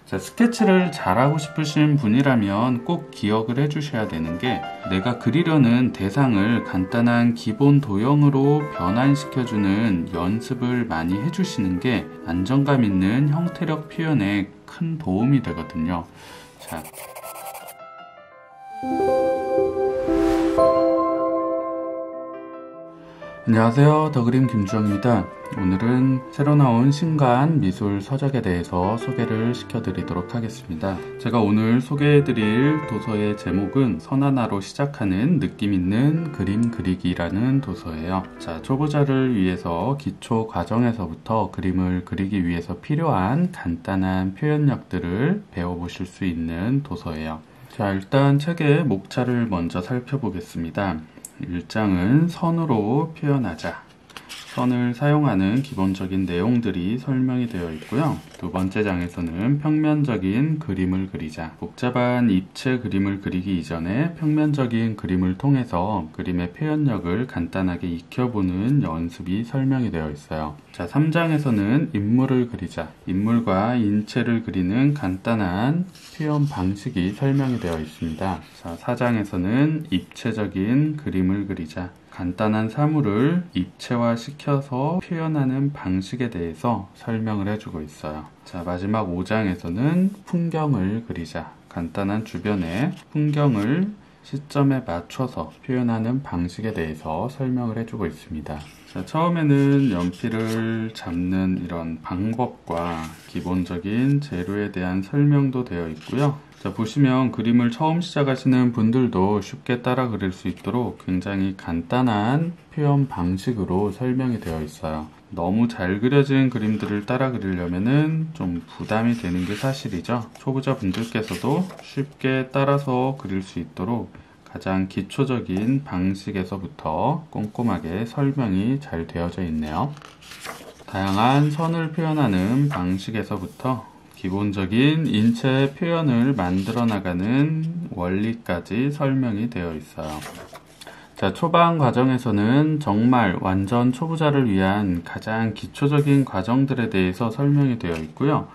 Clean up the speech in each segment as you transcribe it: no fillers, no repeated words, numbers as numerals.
자, 스케치를 잘하고 싶으신 분이라면 꼭 기억을 해주셔야 되는 게, 내가 그리려는 대상을 간단한 기본 도형으로 변환시켜주는 연습을 많이 해주시는 게 안정감 있는 형태력 표현에 큰 도움이 되거든요. 자, 안녕하세요. 더그림 김주영입니다. 오늘은 새로 나온 신간 미술 서적에 대해서 소개를 시켜드리도록 하겠습니다. 제가 오늘 소개해드릴 도서의 제목은 선하나로 시작하는 느낌 있는 그림 그리기라는 도서예요. 자, 초보자를 위해서 기초 과정에서부터 그림을 그리기 위해서 필요한 간단한 표현력들을 배워보실 수 있는 도서예요. 자, 일단 책의 목차를 먼저 살펴보겠습니다. 1장은 선으로 표현하자. 선을 사용하는 기본적인 내용들이 설명이 되어 있고요. 두 번째 장에서는 평면적인 그림을 그리자. 복잡한 입체 그림을 그리기 이전에 평면적인 그림을 통해서 그림의 표현력을 간단하게 익혀보는 연습이 설명이 되어 있어요. 자, 3장에서는 인물을 그리자. 인물과 인체를 그리는 간단한 표현 방식이 설명이 되어 있습니다. 자, 4장에서는 입체적인 그림을 그리자. 간단한 사물을 입체화시켜서 표현하는 방식에 대해서 설명을 해주고 있어요. 자, 마지막 5장에서는 풍경을 그리자. 간단한 주변의 풍경을 시점에 맞춰서 표현하는 방식에 대해서 설명을 해주고 있습니다. 자, 처음에는 연필을 잡는 이런 방법과 기본적인 재료에 대한 설명도 되어 있고요. 자, 보시면 그림을 처음 시작하시는 분들도 쉽게 따라 그릴 수 있도록 굉장히 간단한 표현 방식으로 설명이 되어 있어요. 너무 잘 그려진 그림들을 따라 그리려면은 좀 부담이 되는 게 사실이죠. 초보자 분들께서도 쉽게 따라서 그릴 수 있도록 가장 기초적인 방식에서부터 꼼꼼하게 설명이 잘 되어져 있네요. 다양한 선을 표현하는 방식에서부터 기본적인 인체 표현을 만들어 나가는 원리까지 설명이 되어 있어요. 자, 초반 과정에서는 정말 완전 초보자를 위한 가장 기초적인 과정들에 대해서 설명이 되어 있고요.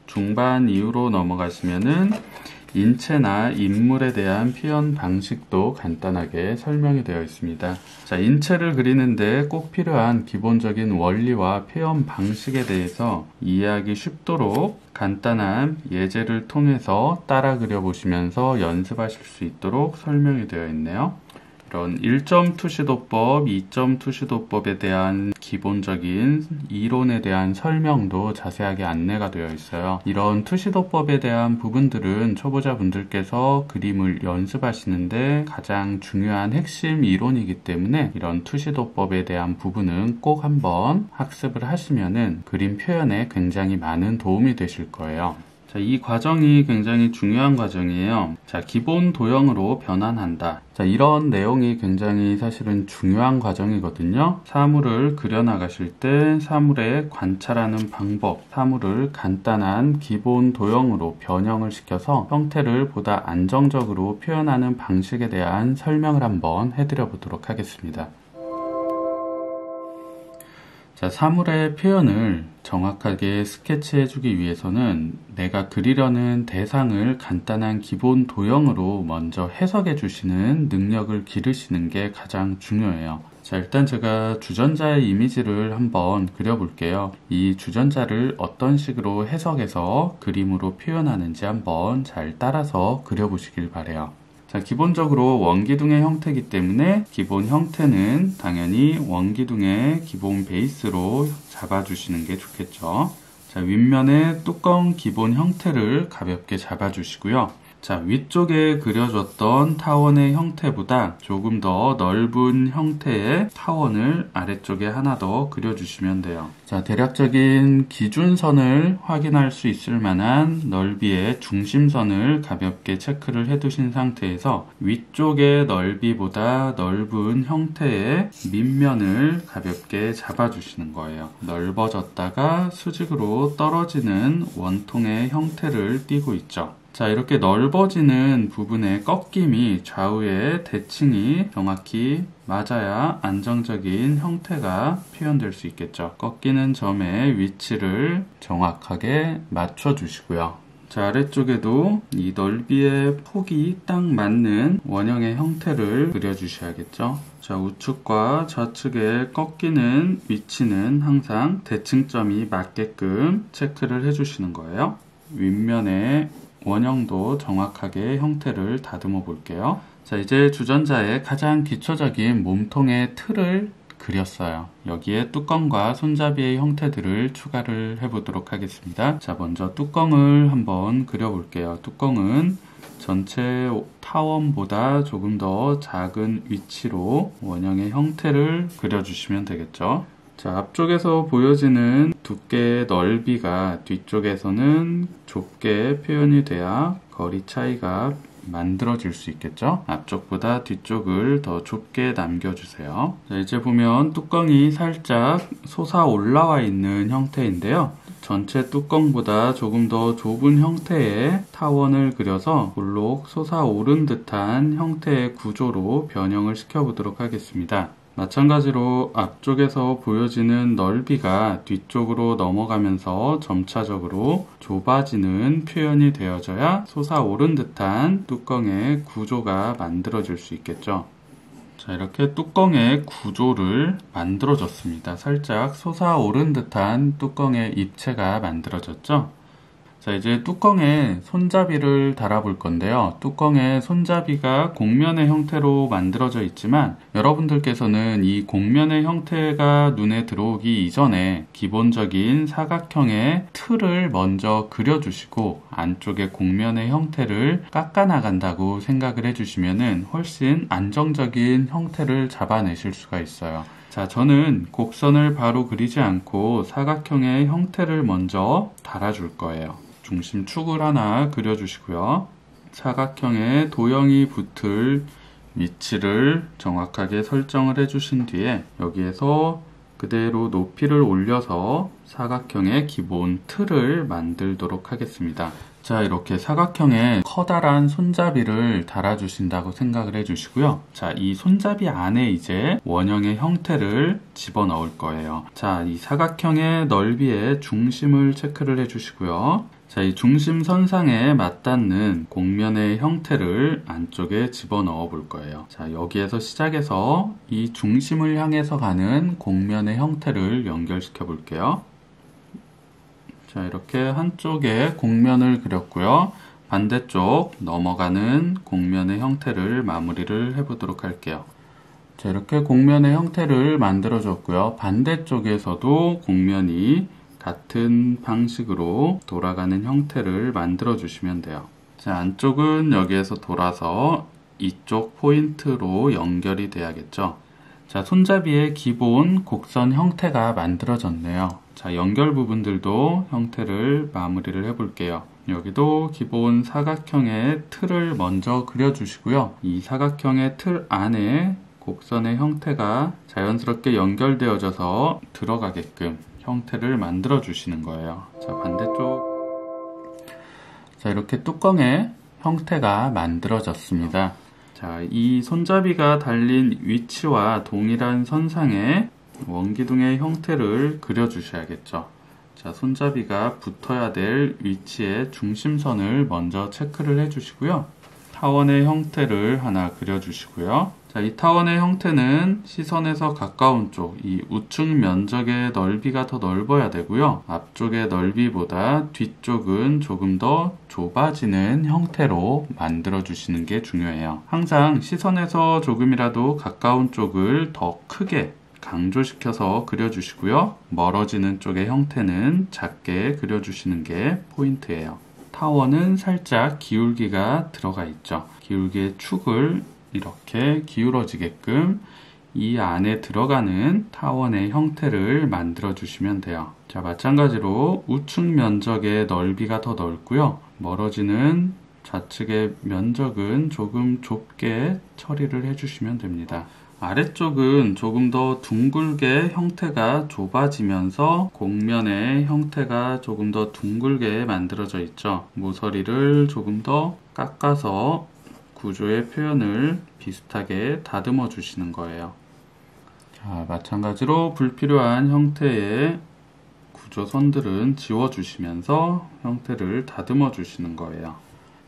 중반 이후로 넘어가시면은 인체나 인물에 대한 표현 방식도 간단하게 설명이 되어 있습니다. 자, 인체를 그리는데 꼭 필요한 기본적인 원리와 표현 방식에 대해서 이해하기 쉽도록 간단한 예제를 통해서 따라 그려보시면서 연습하실 수 있도록 설명이 되어 있네요. 이런 1점 투시도법, 2점 투시도법에 대한 기본적인 이론에 대한 설명도 자세하게 안내가 되어 있어요. 이런 투시도법에 대한 부분들은 초보자분들께서 그림을 연습하시는데 가장 중요한 핵심 이론이기 때문에 이런 투시도법에 대한 부분은 꼭 한번 학습을 하시면은 그림 표현에 굉장히 많은 도움이 되실 거예요. 자, 이 과정이 굉장히 중요한 과정이에요. 자, 기본 도형으로 변환한다. 자, 이런 내용이 굉장히 사실은 중요한 과정이거든요. 사물을 그려나가실 때 사물의 관찰하는 방법, 사물을 간단한 기본 도형으로 변형을 시켜서 형태를 보다 안정적으로 표현하는 방식에 대한 설명을 한번 해드려 보도록 하겠습니다. 자, 사물의 표현을 정확하게 스케치해주기 위해서는 내가 그리려는 대상을 간단한 기본 도형으로 먼저 해석해 주시는 능력을 기르시는 게 가장 중요해요. 자, 일단 제가 주전자의 이미지를 한번 그려볼게요. 이 주전자를 어떤 식으로 해석해서 그림으로 표현하는지 한번 잘 따라서 그려보시길 바래요. 자, 기본적으로 원기둥의 형태이기 때문에 기본 형태는 당연히 원기둥의 기본 베이스로 잡아주시는 게 좋겠죠. 자, 윗면의 뚜껑 기본 형태를 가볍게 잡아주시고요. 자, 위쪽에 그려줬던 타원의 형태보다 조금 더 넓은 형태의 타원을 아래쪽에 하나 더 그려주시면 돼요. 자, 대략적인 기준선을 확인할 수 있을 만한 넓이의 중심선을 가볍게 체크를 해두신 상태에서 위쪽의 넓이보다 넓은 형태의 밑면을 가볍게 잡아주시는 거예요. 넓어졌다가 수직으로 떨어지는 원통의 형태를 띠고 있죠. 자, 이렇게 넓어지는 부분의 꺾임이 좌우의 대칭이 정확히 맞아야 안정적인 형태가 표현될 수 있겠죠. 꺾이는 점의 위치를 정확하게 맞춰 주시고요. 자, 아래쪽에도 이 넓이의 폭이 딱 맞는 원형의 형태를 그려주셔야겠죠. 자, 우측과 좌측의 꺾이는 위치는 항상 대칭점이 맞게끔 체크를 해주시는 거예요. 윗면의 원형도 정확하게 형태를 다듬어 볼게요. 자, 이제 주전자의 가장 기초적인 몸통의 틀을 그렸어요. 여기에 뚜껑과 손잡이의 형태들을 추가를 해보도록 하겠습니다. 자, 먼저 뚜껑을 한번 그려볼게요. 뚜껑은 전체 타원보다 조금 더 작은 위치로 원형의 형태를 그려주시면 되겠죠. 자, 앞쪽에서 보여지는 두께의 넓이가 뒤쪽에서는 좁게 표현이 돼야 거리 차이가 만들어질 수 있겠죠. 앞쪽보다 뒤쪽을 더 좁게 남겨주세요. 자, 이제 보면 뚜껑이 살짝 솟아 올라와 있는 형태인데요. 전체 뚜껑보다 조금 더 좁은 형태의 타원을 그려서 볼록 솟아오른 듯한 형태의 구조로 변형을 시켜보도록 하겠습니다. 마찬가지로 앞쪽에서 보여지는 넓이가 뒤쪽으로 넘어가면서 점차적으로 좁아지는 표현이 되어져야 솟아오른 듯한 뚜껑의 구조가 만들어질 수 있겠죠. 자, 이렇게 뚜껑의 구조를 만들어줬습니다. 살짝 솟아오른 듯한 뚜껑의 입체가 만들어졌죠. 자, 이제 뚜껑에 손잡이를 달아볼 건데요. 뚜껑의 손잡이가 곡면의 형태로 만들어져 있지만 여러분들께서는 이 곡면의 형태가 눈에 들어오기 이전에 기본적인 사각형의 틀을 먼저 그려주시고 안쪽에 곡면의 형태를 깎아 나간다고 생각을 해주시면 훨씬 안정적인 형태를 잡아내실 수가 있어요. 자, 저는 곡선을 바로 그리지 않고 사각형의 형태를 먼저 달아줄 거예요. 중심 축을 하나 그려주시고요. 사각형에 도형이 붙을 위치를 정확하게 설정을 해주신 뒤에 여기에서 그대로 높이를 올려서 사각형의 기본 틀을 만들도록 하겠습니다. 자, 이렇게 사각형에 커다란 손잡이를 달아주신다고 생각을 해주시고요. 자, 이 손잡이 안에 이제 원형의 형태를 집어넣을 거예요. 자, 이 사각형의 넓이의 중심을 체크를 해주시고요. 자, 이 중심선상에 맞닿는 곡면의 형태를 안쪽에 집어넣어 볼 거예요. 자, 여기에서 시작해서 이 중심을 향해서 가는 곡면의 형태를 연결시켜 볼게요. 자, 이렇게 한쪽에 곡면을 그렸고요. 반대쪽 넘어가는 곡면의 형태를 마무리를 해보도록 할게요. 자, 이렇게 곡면의 형태를 만들어줬고요. 반대쪽에서도 곡면이 같은 방식으로 돌아가는 형태를 만들어 주시면 돼요. 자, 안쪽은 여기에서 돌아서 이쪽 포인트로 연결이 돼야겠죠. 자, 손잡이의 기본 곡선 형태가 만들어졌네요. 자, 연결 부분들도 형태를 마무리를 해볼게요. 여기도 기본 사각형의 틀을 먼저 그려주시고요. 이 사각형의 틀 안에 곡선의 형태가 자연스럽게 연결되어져서 들어가게끔 형태를 만들어 주시는 거예요. 자, 반대쪽. 자, 이렇게 뚜껑의 형태가 만들어졌습니다. 자, 이 손잡이가 달린 위치와 동일한 선상에 원기둥의 형태를 그려 주셔야겠죠. 자, 손잡이가 붙어야 될 위치의 중심선을 먼저 체크를 해 주시고요. 타원의 형태를 하나 그려 주시고요. 자, 이 타원의 형태는 시선에서 가까운 쪽, 이 우측 면적의 넓이가 더 넓어야 되고요. 앞쪽의 넓이보다 뒤쪽은 조금 더 좁아지는 형태로 만들어 주시는 게 중요해요. 항상 시선에서 조금이라도 가까운 쪽을 더 크게 강조시켜서 그려주시고요. 멀어지는 쪽의 형태는 작게 그려주시는 게 포인트예요. 타원은 살짝 기울기가 들어가 있죠. 기울기의 축을 이렇게 기울어지게끔 이 안에 들어가는 타원의 형태를 만들어 주시면 돼요. 자, 마찬가지로 우측 면적의 넓이가 더 넓고요. 멀어지는 좌측의 면적은 조금 좁게 처리를 해주시면 됩니다. 아래쪽은 조금 더 둥글게 형태가 좁아지면서 곡면의 형태가 조금 더 둥글게 만들어져 있죠. 모서리를 조금 더 깎아서 구조의 표현을 비슷하게 다듬어 주시는 거예요. 자, 마찬가지로 불필요한 형태의 구조 선들은 지워주시면서 형태를 다듬어 주시는 거예요.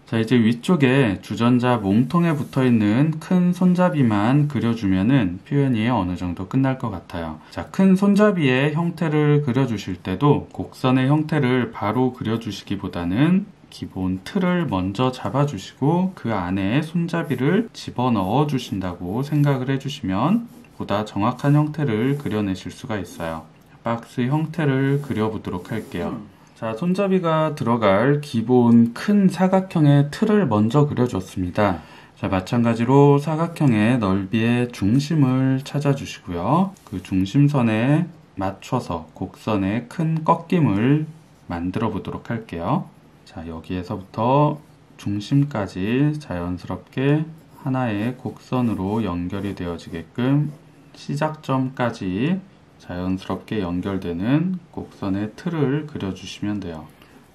자, 이제 위쪽에 주전자 몸통에 붙어있는 큰 손잡이만 그려주면은 표현이 어느 정도 끝날 것 같아요. 자, 큰 손잡이의 형태를 그려주실 때도 곡선의 형태를 바로 그려주시기보다는 기본 틀을 먼저 잡아주시고 그 안에 손잡이를 집어넣어 주신다고 생각을 해주시면 보다 정확한 형태를 그려내실 수가 있어요. 박스 형태를 그려보도록 할게요. 자, 손잡이가 들어갈 기본 큰 사각형의 틀을 먼저 그려줬습니다. 자, 마찬가지로 사각형의 넓이의 중심을 찾아주시고요. 그 중심선에 맞춰서 곡선의 큰 꺾임을 만들어 보도록 할게요. 자, 여기에서부터 중심까지 자연스럽게 하나의 곡선으로 연결이 되어지게끔 시작점까지 자연스럽게 연결되는 곡선의 틀을 그려주시면 돼요.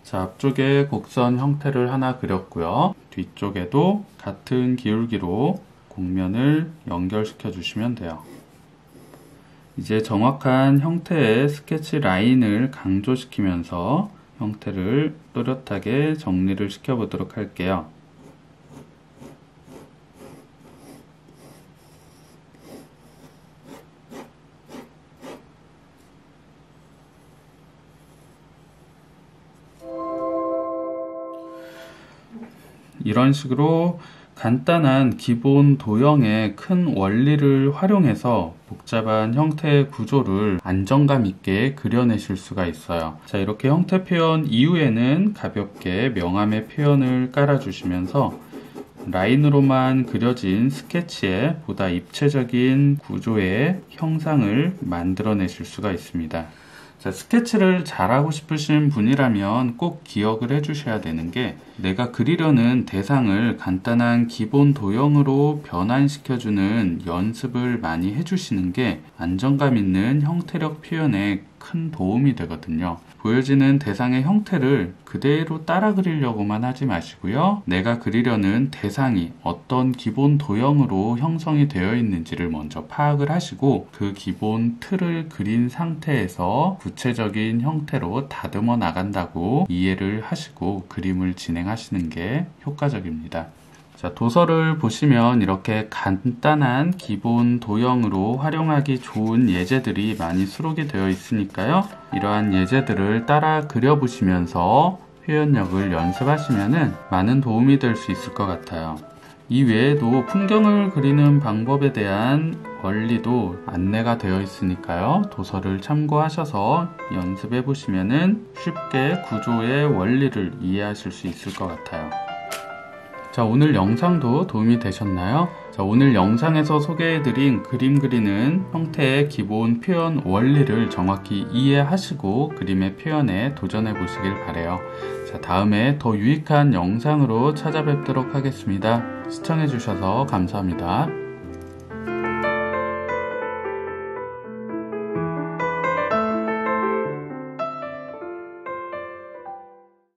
자, 앞쪽에 곡선 형태를 하나 그렸고요. 뒤쪽에도 같은 기울기로 곡면을 연결시켜 주시면 돼요. 이제 정확한 형태의 스케치 라인을 강조시키면서 형태를 또렷하게 정리를 시켜보도록 할게요. 이런 식으로 간단한 기본 도형의 큰 원리를 활용해서 복잡한 형태의 구조를 안정감 있게 그려내실 수가 있어요. 자, 이렇게 형태 표현 이후에는 가볍게 명암의 표현을 깔아주시면서 라인으로만 그려진 스케치에 보다 입체적인 구조의 형상을 만들어내실 수가 있습니다. 자, 스케치를 잘하고 싶으신 분이라면 꼭 기억을 해주셔야 되는 게 내가 그리려는 대상을 간단한 기본 도형으로 변환시켜주는 연습을 많이 해주시는 게 안정감 있는 형태력 표현에 큰 도움이 되거든요. 보여지는 대상의 형태를 그대로 따라 그리려고만 하지 마시고요. 내가 그리려는 대상이 어떤 기본 도형으로 형성이 되어 있는지를 먼저 파악을 하시고 그 기본 틀을 그린 상태에서 구체적인 형태로 다듬어 나간다고 이해를 하시고 그림을 진행하시는 게 효과적입니다. 자, 도서를 보시면 이렇게 간단한 기본 도형으로 활용하기 좋은 예제들이 많이 수록이 되어 있으니까요. 이러한 예제들을 따라 그려보시면서 표현력을 연습하시면 많은 도움이 될 수 있을 것 같아요. 이 외에도 풍경을 그리는 방법에 대한 원리도 안내가 되어 있으니까요. 도서를 참고하셔서 연습해 보시면 쉽게 구조의 원리를 이해하실 수 있을 것 같아요. 자, 오늘 영상도 도움이 되셨나요? 자, 오늘 영상에서 소개해드린 그림 그리는 형태의 기본 표현 원리를 정확히 이해하시고 그림의 표현에 도전해 보시길 바라요. 자, 다음에 더 유익한 영상으로 찾아뵙도록 하겠습니다. 시청해 주셔서 감사합니다.